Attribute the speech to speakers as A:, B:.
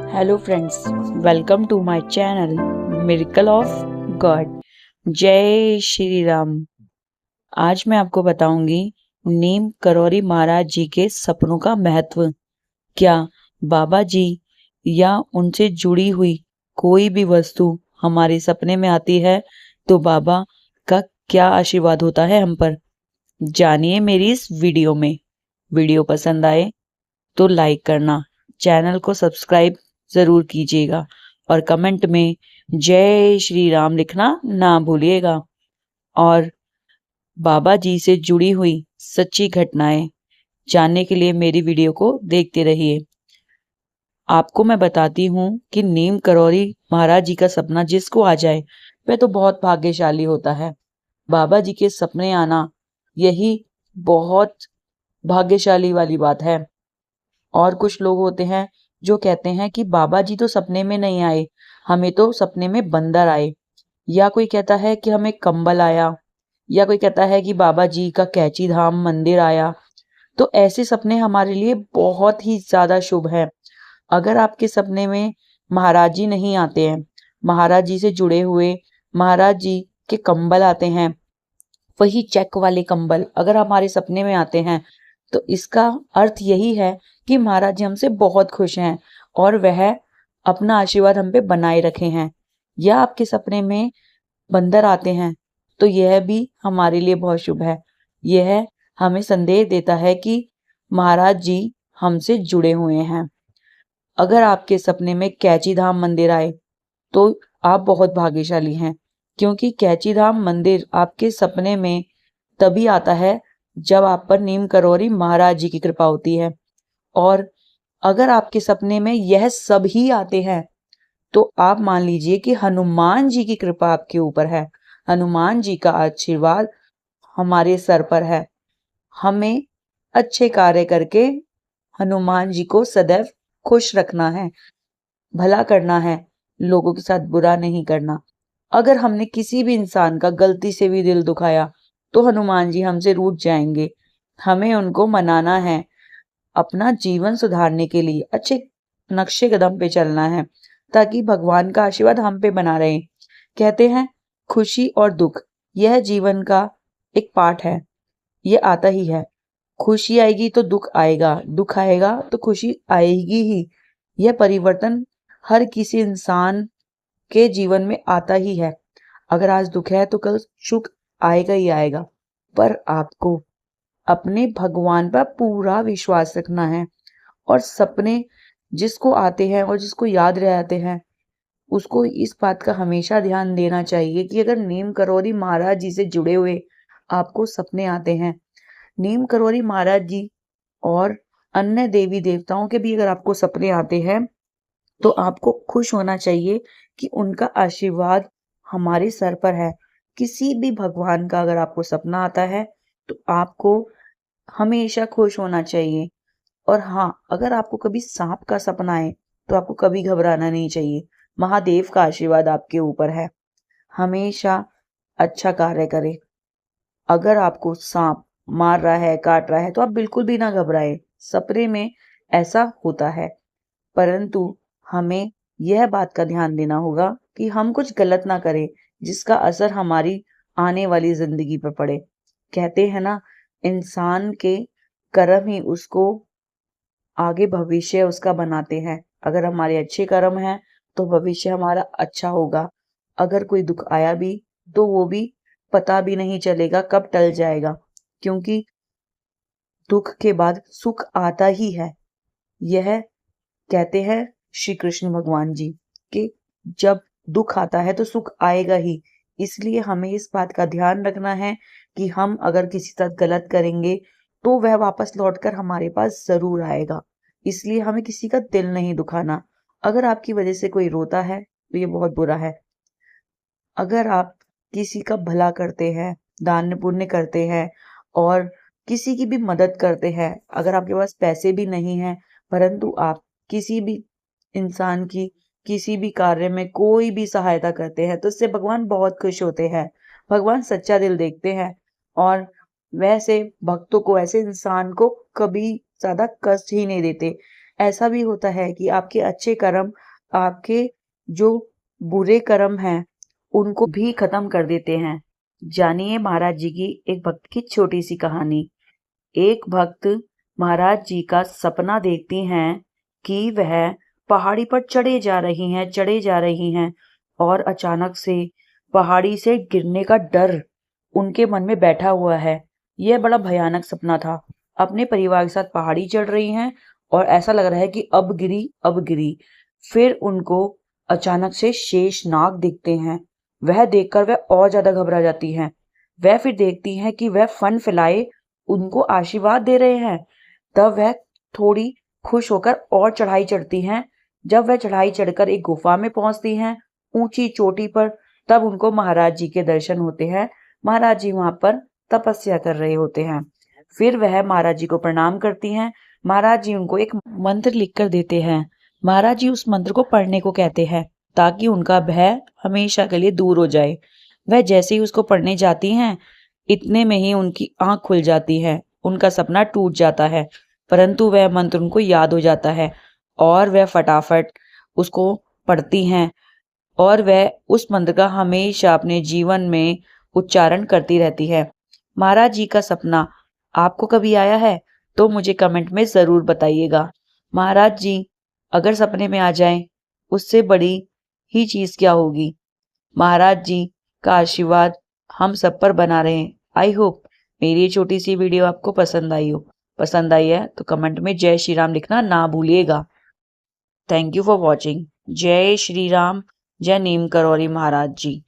A: Hello friends, welcome to my channel miracle of God. जय श्री राम। आज मैं आपको बताऊंगी नीम करौरी महाराज जी के सपनों का महत्व। क्या बाबा जी या उनसे जुड़ी हुई कोई भी वस्तु हमारे सपने में आती है तो बाबा का क्या आशीर्वाद होता है हम पर, जानिए मेरी इस वीडियो में। वीडियो पसंद आए तो लाइक करना, चैनल को सब्सक्राइब जरूर कीजिएगा और कमेंट में जय श्री राम लिखना ना भूलिएगा। और बाबा जी से जुड़ी हुई सच्ची घटनाएं जानने के लिए मेरी वीडियो को देखते रहिए। आपको मैं बताती हूँ कि नीम करौरी महाराज जी का सपना जिसको आ जाए वह तो बहुत भाग्यशाली होता है। बाबा जी के सपने आना यही बहुत भाग्यशाली वाली बात है। और कुछ लोग होते हैं जो कहते हैं कि बाबा जी तो सपने में नहीं आए, हमें तो सपने में बंदर आए, या कोई कहता है कि हमें कंबल आया, या कोई कहता है कि बाबा जी का कैची धाम मंदिर आया। तो ऐसे सपने हमारे लिए बहुत ही ज्यादा शुभ है। अगर आपके सपने में महाराज जी नहीं आते हैं, महाराज जी से जुड़े हुए महाराज जी के कंबल आते हैं, वही चेक वाले कंबल अगर हमारे सपने में आते हैं, तो इसका अर्थ यही है कि महाराज जी हमसे बहुत खुश हैं और वह अपना आशीर्वाद हम पे बनाए रखे हैं। या आपके सपने में बंदर आते हैं तो यह भी हमारे लिए बहुत शुभ है। यह हमें संदेश देता है कि महाराज जी हमसे जुड़े हुए हैं। अगर आपके सपने में कैची धाम मंदिर आए तो आप बहुत भाग्यशाली हैं, क्योंकि कैची धाम मंदिर आपके सपने में तभी आता है जब आप पर नीम करौरी महाराज जी की कृपा होती है। और अगर आपके सपने में यह सब ही आते हैं तो आप मान लीजिए कि हनुमान जी की कृपा आपके ऊपर है, हनुमान जी का आशीर्वाद हमारे सर पर है। हमें अच्छे कार्य करके हनुमान जी को सदैव खुश रखना है, भला करना है, लोगों के साथ बुरा नहीं करना। अगर हमने किसी भी इंसान का गलती से भी दिल दुखाया तो हनुमान जी हमसे रूठ जाएंगे। हमें उनको मनाना है, अपना जीवन सुधारने के लिए अच्छे नक्शे कदम पे चलना है, ताकि भगवान का आशीर्वाद हम पे बना रहे। कहते हैं खुशी और दुख यह जीवन का एक पार्ट है, ये आता ही है। खुशी आएगी तो दुख आएगा, दुख आएगा तो खुशी आएगी ही। यह परिवर्तन हर किसी इंसान के जीवन में आता ही है। अगर आज दुख है तो कल सुख आएगा ही आएगा। पर आपको अपने भगवान पर पूरा विश्वास रखना है और सपने जिसको आते हैं और जिसको याद रह जाते हैं उसको इस बात का हमेशा ध्यान देना चाहिए कि अगर नीम करौरी महाराज जी से जुड़े हुए आपको सपने आते हैं, नीम करौरी महाराज जी और अन्य देवी देवताओं के भी अगर आपको सपने आते हैं, तो आपको खुश होना चाहिए कि उनका आशीर्वाद हमारे सर पर है। किसी भी भगवान का अगर आपको सपना आता है तो आपको हमेशा खुश होना चाहिए। और हाँ, अगर आपको कभी सांप का सपना आए तो आपको कभी घबराना नहीं चाहिए। महादेव का आशीर्वाद आपके ऊपर है, हमेशा अच्छा कार्य करें। अगर आपको सांप मार रहा है, काट रहा है, तो आप बिल्कुल भी ना घबराएं। सपने में ऐसा होता है, परंतु हमें यह बात का ध्यान देना होगा कि हम कुछ गलत ना करें जिसका असर हमारी आने वाली जिंदगी पर पड़े। कहते हैं ना, इंसान के कर्म ही उसको आगे भविष्य उसका बनाते हैं। अगर हमारे अच्छे कर्म हैं तो भविष्य हमारा अच्छा होगा। अगर कोई दुख आया भी तो वो भी पता भी नहीं चलेगा कब टल जाएगा, क्योंकि दुख के बाद सुख आता ही है। यह कहते हैं श्री कृष्ण भगवान जी कि जब दुख आता है तो सुख आएगा ही। इसलिए हमें इस बात का ध्यान रखना है कि हम अगर किसी साथ गलत करेंगे तो वह वापस लौटकर हमारे पास जरूर आएगा। इसलिए हमें किसी का दिल नहीं दुखाना। अगर आपकी वजह से कोई रोता है तो ये बहुत बुरा है। अगर आप किसी का भला करते हैं, दान पुण्य करते हैं और किसी की भी मदद करते हैं, अगर आपके पास पैसे भी नहीं हैं परंतु आप किसी भी इंसान की किसी भी कार्य में कोई भी सहायता करते हैं, तो इससे भगवान बहुत खुश होते हैं। भगवान सच्चा दिल देखते हैं और वैसे भक्तों को, ऐसे इंसान को कभी ज्यादा कष्ट ही नहीं देते। ऐसा भी होता है कि आपके अच्छे कर्म आपके जो बुरे कर्म हैं उनको भी खत्म कर देते हैं। जानिए महाराज जी की एक भक्त की छोटी सी कहानी। एक भक्त महाराज जी का सपना देखती हैं कि वह पहाड़ी पर चढ़े जा रही हैं और अचानक से पहाड़ी से गिरने का डर उनके मन में बैठा हुआ है। यह बड़ा भयानक सपना था। अपने परिवार के साथ पहाड़ी चढ़ रही हैं और ऐसा लग रहा है कि अब गिरी। फिर उनको अचानक से शेषनाग दिखते हैं। वह देखकर वह और ज्यादा घबरा जाती हैं। वह फिर देखती हैं कि वह फन फैलाए उनको आशीर्वाद दे रहे हैं। तब वह थोड़ी खुश होकर और चढ़ाई चढ़ती हैं। जब वह चढ़ाई चढ़कर एक गुफा में पहुंचती हैं, ऊंची चोटी पर, तब उनको महाराज जी के दर्शन होते हैं। महाराज जी वहां पर तपस्या कर रहे होते हैं। फिर वह महाराज जी को प्रणाम करती हैं। महाराज जी उनको एक मंत्र लिख कर देते हैं। महाराज जी उस मंत्र को पढ़ने को कहते हैं ताकि उनका भय हमेशा के लिए दूर हो जाए। वह जैसे ही उसको पढ़ने जाती हैं, इतने में ही उनकी आंख खुल जाती है। उनका सपना टूट जाता है, परंतु वह मंत्र उनको याद हो जाता है और वह फटाफट उसको पढ़ती हैं और वह उस मंत्र का हमेशा अपने जीवन में उच्चारण करती रहती है। महाराज जी का सपना आपको कभी आया है तो मुझे कमेंट में जरूर बताइएगा। महाराज जी अगर सपने में आ जाएं, उससे बड़ी ही चीज क्या होगी। महाराज जी का आशीर्वाद हम सब पर बना रहे। आई होप मेरी ये छोटी सी वीडियो आपको पसंद आई हो। पसंद आई है तो कमेंट में जय श्री राम लिखना ना भूलिएगा। Thank you for watching. जय श्री राम। जय नीम करौरी महाराज जी।